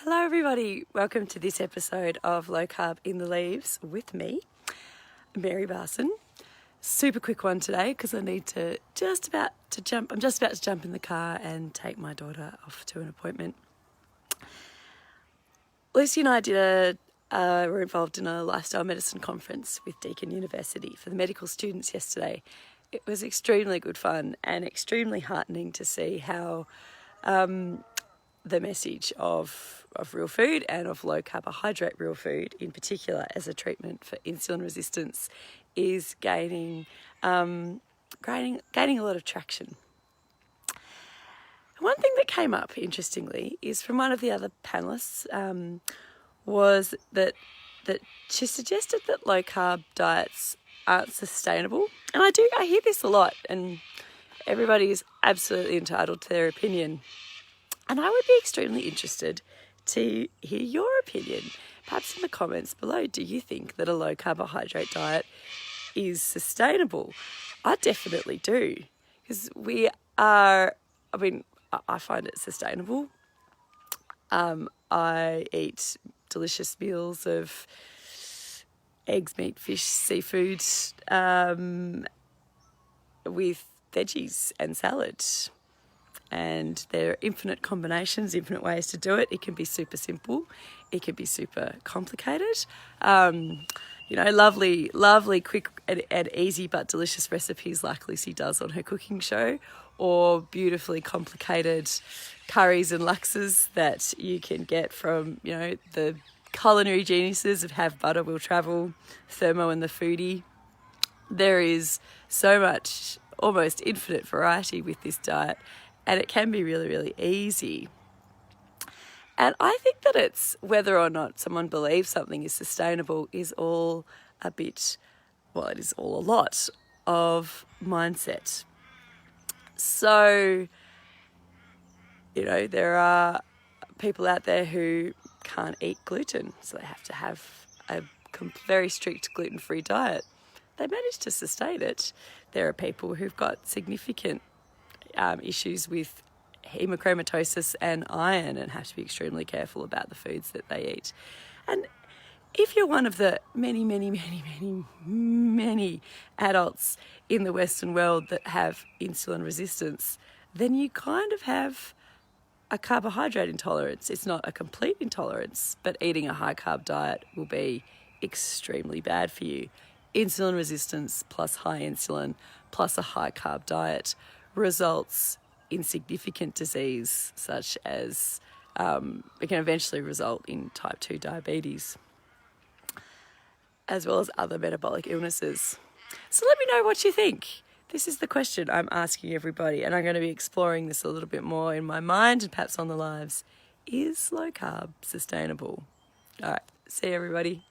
Hello everybody, welcome to this episode of Low Carb in the Leaves with me, Mary Barson. Super quick one today because I need to I'm just about to jump in the car and take my daughter off to an appointment. Lucy and I were involved in a lifestyle medicine conference with Deakin University for the medical students yesterday. It was extremely good fun and extremely heartening to see how the message of real food and of low carbohydrate real food in particular as a treatment for insulin resistance is gaining a lot of traction. One thing that came up interestingly is from one of the other panellists was that she suggested that low carb diets aren't sustainable, and I hear this a lot, and everybody is absolutely entitled to their opinion. And I would be extremely interested to hear your opinion. Perhaps in the comments below, do you think that a low carbohydrate diet is sustainable? I definitely do, because I find it sustainable. I eat delicious meals of eggs, meat, fish, seafood, with veggies and salad. And there are infinite combinations, infinite ways to do it. It can be super simple. It can be super complicated. Lovely, quick and easy but delicious recipes like Lucy does on her cooking show, or beautifully complicated curries and laxes that you can get from, the culinary geniuses of Have Butter Will Travel, Thermo and the Foodie. There is so much, almost infinite variety with this diet. And it can be really, really easy. And I think that it's whether or not someone believes something is sustainable is all it is all a lot of mindset. So, there are people out there who can't eat gluten, so they have to have a very strict gluten-free diet. They manage to sustain it. There are people who've got significant issues with hemochromatosis and iron and have to be extremely careful about the foods that they eat. And if you're one of the many, many, many, many, many adults in the Western world that have insulin resistance, then you kind of have a carbohydrate intolerance. It's not a complete intolerance, but eating a high carb diet will be extremely bad for you. Insulin resistance plus high insulin plus a high carb diet results in significant disease, such as it can eventually result in type 2 diabetes, as well as other metabolic illnesses. So let me know what you think. This is the question I'm asking everybody, and I'm going to be exploring this a little bit more in my mind and perhaps on the lives. Is low carb sustainable? All right, see you everybody.